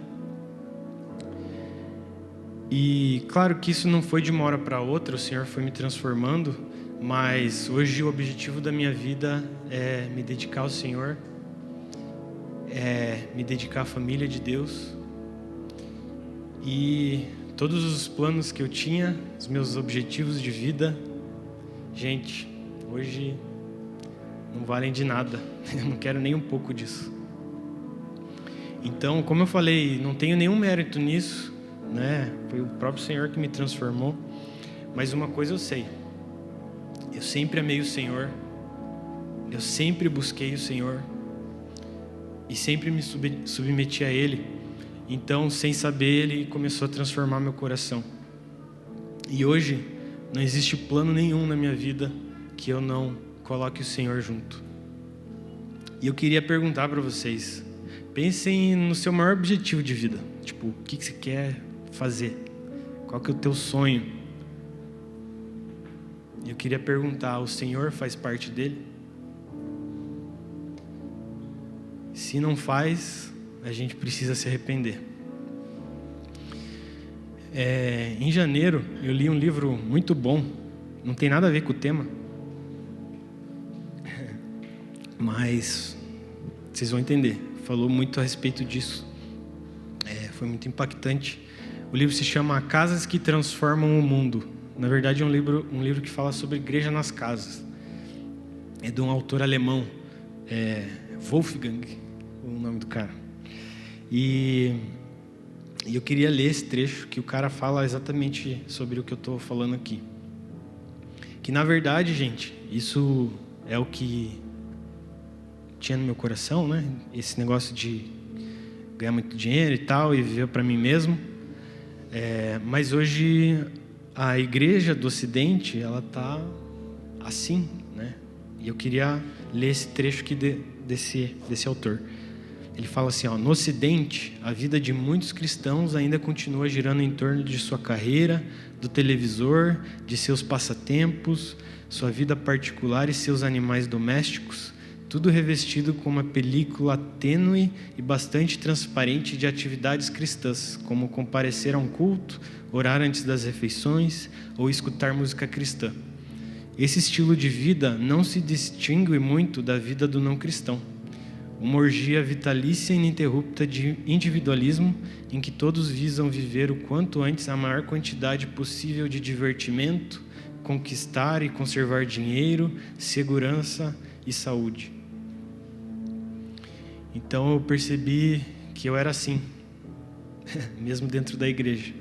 E claro que isso não foi de uma hora para outra, o Senhor foi me transformando, mas hoje o objetivo da minha vida é me dedicar ao Senhor, é me dedicar à família de Deus. E todos os planos que eu tinha, os meus objetivos de vida, gente, hoje não valem de nada. Eu não quero nem um pouco disso. Então, como eu falei, não tenho nenhum mérito nisso, né? Foi o próprio Senhor que me transformou. Mas uma coisa eu sei: eu sempre amei o Senhor, eu sempre busquei o Senhor e sempre me submeti a Ele. Então, sem saber, Ele começou a transformar meu coração. E hoje não existe plano nenhum na minha vida que eu não coloque o Senhor junto. E eu queria perguntar para vocês: pensem no seu maior objetivo de vida. Tipo, o que você quer fazer? Qual que é o teu sonho? E eu queria perguntar: o Senhor faz parte dele? Se não faz, a gente precisa se arrepender. Em janeiro, eu li um livro muito bom. Não tem nada a ver com o tema, mas vocês vão entender. Falou muito a respeito disso. Foi muito impactante. O livro se chama Casas que Transformam o Mundo. Na verdade, é um livro que fala sobre igreja nas casas. É de um autor alemão, Wolfgang, o nome do cara. E eu queria ler esse trecho que o cara fala exatamente sobre o que eu estou falando aqui. Que na verdade, gente, isso é o que tinha no meu coração, né? Esse negócio de ganhar muito dinheiro e tal, e viver para mim mesmo. Mas hoje a igreja do Ocidente, ela está assim, né? E eu queria ler esse trecho aqui desse autor. Ele fala assim, no Ocidente, a vida de muitos cristãos ainda continua girando em torno de sua carreira, do televisor, de seus passatempos, sua vida particular e seus animais domésticos, tudo revestido com uma película tênue e bastante transparente de atividades cristãs, como comparecer a um culto, orar antes das refeições ou escutar música cristã. Esse estilo de vida não se distingue muito da vida do não cristão. Uma orgia vitalícia e ininterrupta de individualismo em que todos visam viver o quanto antes a maior quantidade possível de divertimento, conquistar e conservar dinheiro, segurança e saúde. Então eu percebi que eu era assim, mesmo dentro da igreja.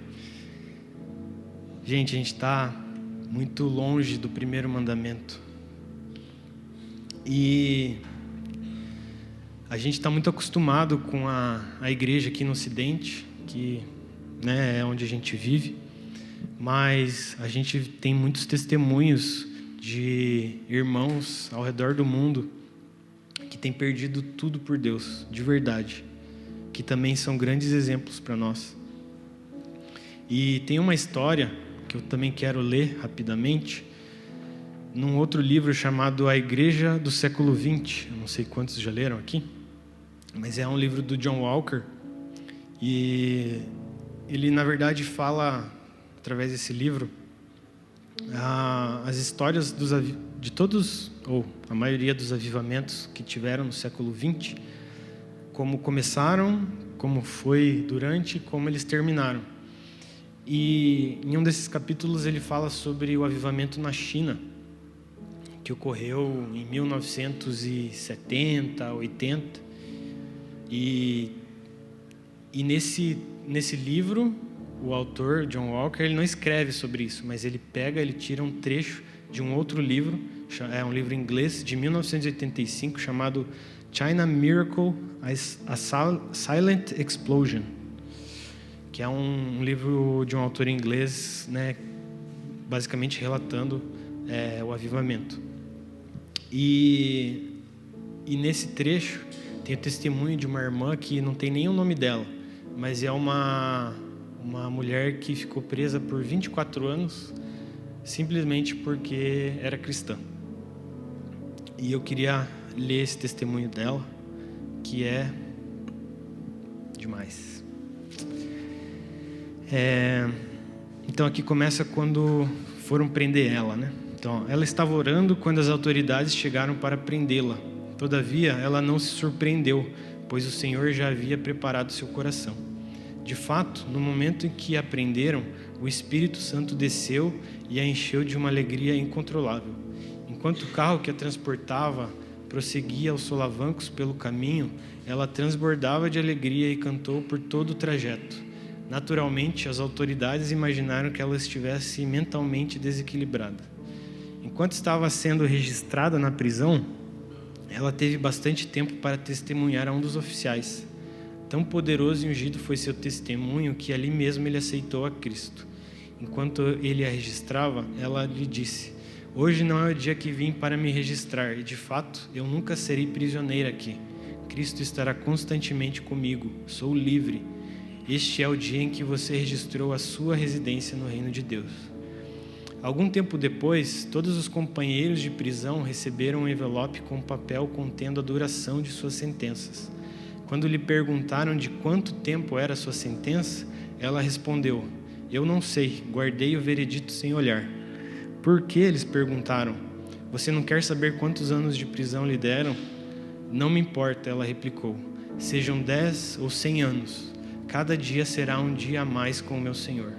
Gente, a gente está muito longe do primeiro mandamento. E a gente está muito acostumado com a igreja aqui no Ocidente, que, né, é onde a gente vive, mas a gente tem muitos testemunhos de irmãos ao redor do mundo que têm perdido tudo por Deus, de verdade, que também são grandes exemplos para nós. E tem uma história que eu também quero ler rapidamente, num outro livro chamado A Igreja do Século XX. Eu não sei quantos já leram aqui, mas é um livro do John Walker, e ele, na verdade, fala, através desse livro, as histórias de todos, ou a maioria dos avivamentos que tiveram no século XX, como começaram, como foi durante, como eles terminaram. E em um desses capítulos ele fala sobre o avivamento na China, que ocorreu em 1970, 80. E nesse livro, o autor, John Walker, ele não escreve sobre isso, mas ele tira um trecho de um outro livro, é um livro em inglês, de 1985, chamado China Miracle, A Silent Explosion, que é um livro de um autor inglês, né, basicamente relatando o avivamento. E nesse trecho tem o testemunho de uma irmã que não tem nem o nome dela, mas é uma mulher que ficou presa por 24 anos simplesmente porque era cristã. E eu queria ler esse testemunho dela, que é demais. Então aqui começa quando foram prender ela, né? Então, ela estava orando quando as autoridades chegaram para prendê-la. Todavia, ela não se surpreendeu, pois o Senhor já havia preparado seu coração. De fato, no momento em que a prenderam, o Espírito Santo desceu e a encheu de uma alegria incontrolável. Enquanto o carro que a transportava prosseguia aos solavancos pelo caminho, ela transbordava de alegria e cantou por todo o trajeto. Naturalmente, as autoridades imaginaram que ela estivesse mentalmente desequilibrada. Enquanto estava sendo registrada na prisão, ela teve bastante tempo para testemunhar a um dos oficiais. Tão poderoso e ungido foi seu testemunho que ali mesmo ele aceitou a Cristo. Enquanto ele a registrava, ela lhe disse: "Hoje não é o dia que vim para me registrar, e de fato eu nunca serei prisioneira aqui. Cristo estará constantemente comigo. Sou livre. Este é o dia em que você registrou a sua residência no reino de Deus." Algum tempo depois, todos os companheiros de prisão receberam um envelope com um papel contendo a duração de suas sentenças. Quando lhe perguntaram de quanto tempo era a sua sentença, ela respondeu: "Eu não sei, guardei o veredito sem olhar." "Por que?" eles perguntaram. "Você não quer saber quantos anos de prisão lhe deram?" "Não me importa," ela replicou. "Sejam 10 ou 100 anos. Cada dia será um dia a mais com o meu Senhor."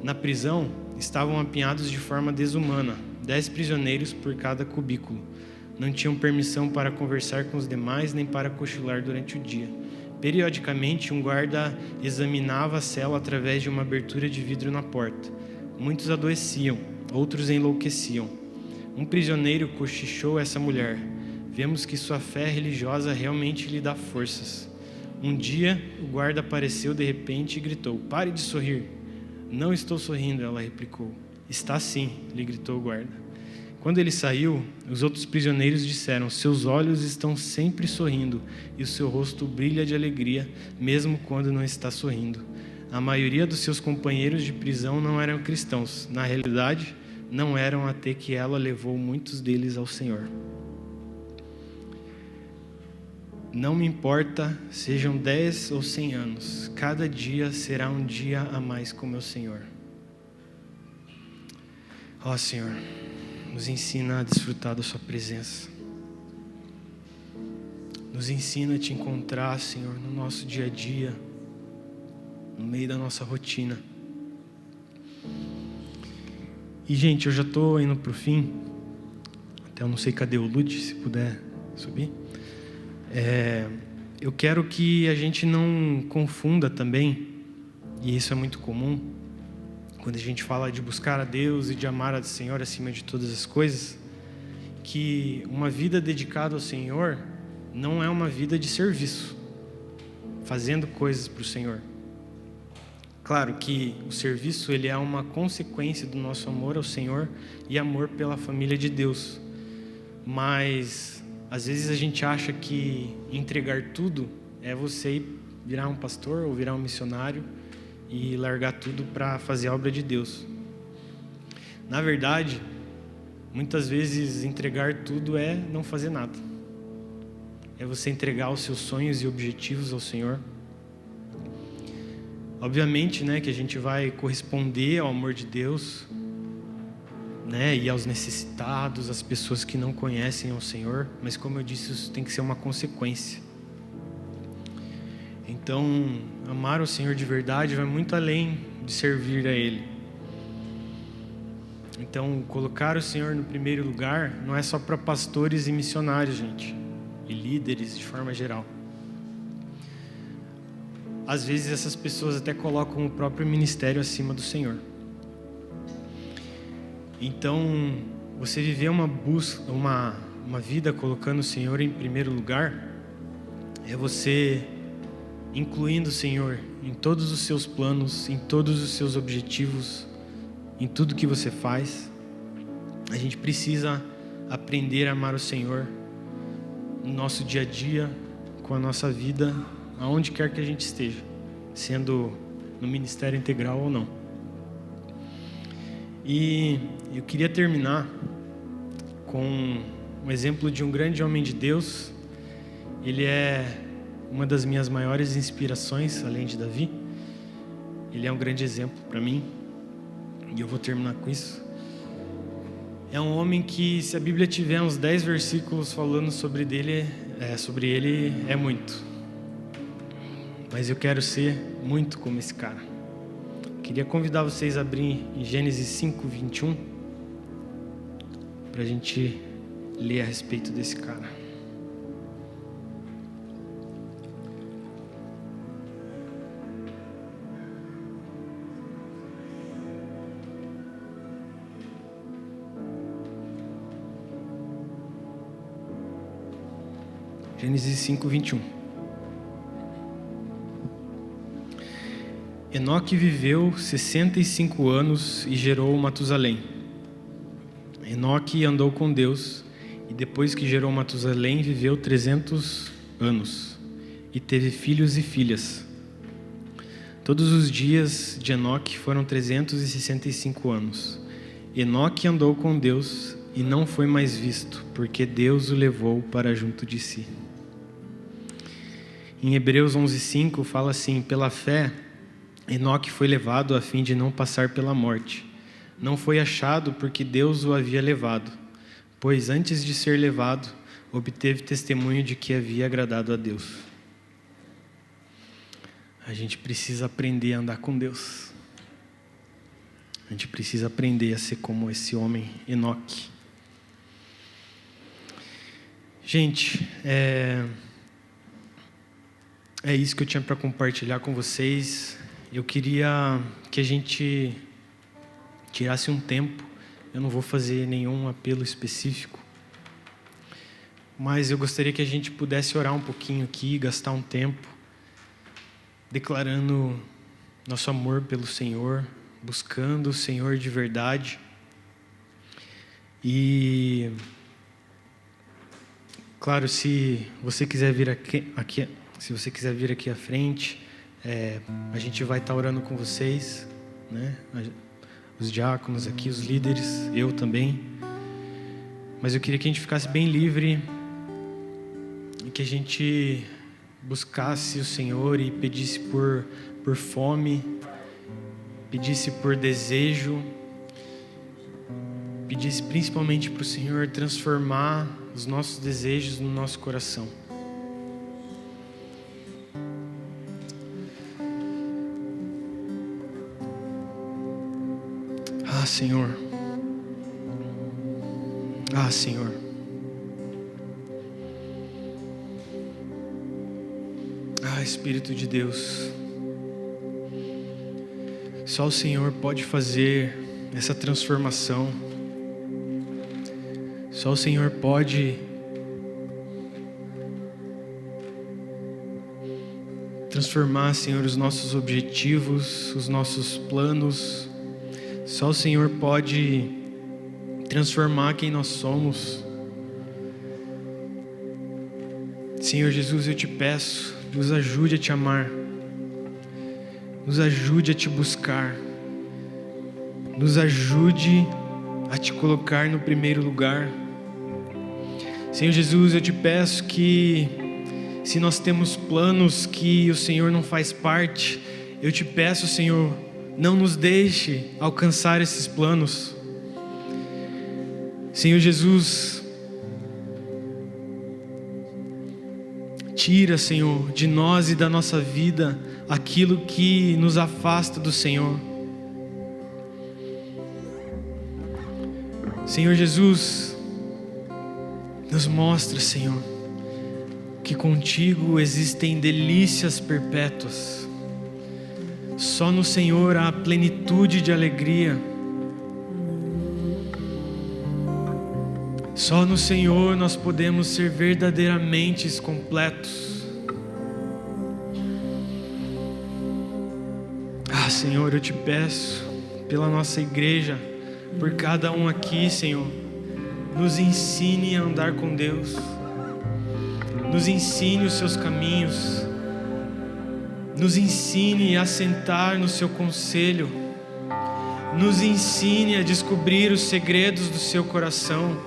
Na prisão, estavam apinhados de forma desumana, 10 prisioneiros por cada cubículo. Não tinham permissão para conversar com os demais nem para cochilar durante o dia. Periodicamente, um guarda examinava a cela através de uma abertura de vidro na porta. Muitos adoeciam, outros enlouqueciam. Um prisioneiro cochichou essa mulher: "Vemos que sua fé religiosa realmente lhe dá forças." Um dia, o guarda apareceu de repente e gritou: "Pare de sorrir." "Não estou sorrindo," ela replicou. "Está sim," lhe gritou o guarda. Quando ele saiu, os outros prisioneiros disseram: "Seus olhos estão sempre sorrindo e o seu rosto brilha de alegria, mesmo quando não está sorrindo." A maioria dos seus companheiros de prisão não eram cristãos. Na realidade, não eram, até que ela levou muitos deles ao Senhor. Não me importa, sejam 10 ou 100 anos, cada dia será um dia a mais com meu Senhor. Ó Senhor, nos ensina a desfrutar da sua presença. Nos ensina a te encontrar, Senhor, no nosso dia a dia, no meio da nossa rotina. E, gente, eu já estou indo para o fim. Até eu não sei cadê o Lud, se puder subir. Eu quero que a gente não confunda também, e isso é muito comum, quando a gente fala de buscar a Deus e de amar a Senhor acima de todas as coisas, que uma vida dedicada ao Senhor não é uma vida de serviço, fazendo coisas para o Senhor. Claro que o serviço ele é uma consequência do nosso amor ao Senhor e amor pela família de Deus. Mas às vezes a gente acha que entregar tudo é você ir virar um pastor ou virar um missionário e largar tudo para fazer a obra de Deus. Na verdade, muitas vezes entregar tudo é não fazer nada. É você entregar os seus sonhos e objetivos ao Senhor. Obviamente, né, que a gente vai corresponder ao amor de Deus, né, e aos necessitados, às pessoas que não conhecem ao Senhor, mas como eu disse, isso tem que ser uma consequência. Então, amar o Senhor de verdade vai muito além de servir a Ele. Então, colocar o Senhor no primeiro lugar não é só para pastores e missionários, gente, e líderes de forma geral. Às vezes essas pessoas até colocam o próprio ministério acima do Senhor. Então, você viver uma vida colocando o Senhor em primeiro lugar, é você incluindo o Senhor em todos os seus planos, em todos os seus objetivos, em tudo que você faz. A gente precisa aprender a amar o Senhor no nosso dia a dia, com a nossa vida, aonde quer que a gente esteja, sendo no ministério integral ou não. E eu queria terminar com um exemplo de um grande homem de Deus. Ele é uma das minhas maiores inspirações, além de Davi. Ele é um grande exemplo para mim, e eu vou terminar com isso. É um homem que, se a Bíblia tiver uns 10 versículos falando sobre ele, é muito. Mas eu quero ser muito como esse cara. Queria convidar vocês a abrir em Gênesis 5:21, para a gente ler a respeito desse cara. Gênesis 5:21. Enoque viveu 65 anos e gerou Matusalém. Enoque andou com Deus, e depois que gerou Matusalém, viveu 300 anos, e teve filhos e filhas. Todos os dias de Enoque foram 365 anos. Enoque andou com Deus e não foi mais visto, porque Deus o levou para junto de si. Em Hebreus 11:5 fala assim: pela fé, Enoque foi levado a fim de não passar pela morte. Não foi achado porque Deus o havia levado, pois antes de ser levado, obteve testemunho de que havia agradado a Deus. A gente precisa aprender a andar com Deus. A gente precisa aprender a ser como esse homem, Enoque. Gente, é isso que eu tinha para compartilhar com vocês. Eu queria que a gente tirasse um tempo. Eu não vou fazer nenhum apelo específico, mas eu gostaria que a gente pudesse orar um pouquinho aqui, gastar um tempo, declarando nosso amor pelo Senhor, buscando o Senhor de verdade. E, claro, se você quiser vir aqui à frente, a gente vai estar orando com vocês, né? Os diáconos aqui, os líderes, eu também. Mas eu queria que a gente ficasse bem livre, que a gente buscasse o Senhor e pedisse por fome, pedisse por desejo, pedisse principalmente para o Senhor transformar os nossos desejos no nosso coração. Ah, Senhor. Ah, Senhor. Ah, Espírito de Deus. Só o Senhor pode fazer essa transformação. Só o Senhor pode transformar, Senhor, os nossos objetivos, os nossos planos. Só o Senhor pode transformar quem nós somos. Senhor Jesus, eu te peço, nos ajude a te amar. Nos ajude a te buscar. Nos ajude a te colocar no primeiro lugar. Senhor Jesus, eu te peço que, se nós temos planos que o Senhor não faz parte, eu te peço, Senhor, não nos deixe alcançar esses planos. Senhor Jesus, tira, Senhor, de nós e da nossa vida aquilo que nos afasta do Senhor. Senhor Jesus, nos mostra, Senhor, que contigo existem delícias perpétuas. Só no Senhor há plenitude de alegria. Só no Senhor nós podemos ser verdadeiramente completos. Ah, Senhor, eu te peço pela nossa igreja, por cada um aqui, Senhor, nos ensine a andar com Deus. Nos ensine os seus caminhos. Nos ensine a sentar no seu conselho. Nos ensine a descobrir os segredos do seu coração.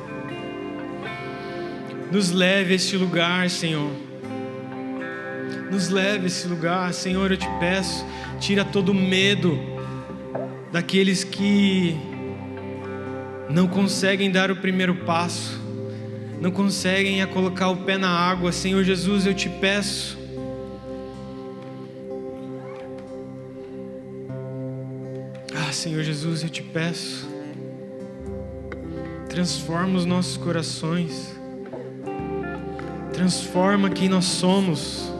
Nos leve a este lugar, Senhor. Nos leve a esse lugar, Senhor, eu te peço. Tira todo o medo daqueles que não conseguem dar o primeiro passo, não conseguem colocar o pé na água. Senhor Jesus, eu te peço. Ah, Senhor Jesus, eu te peço. Transforma os nossos corações. Transforma quem nós somos.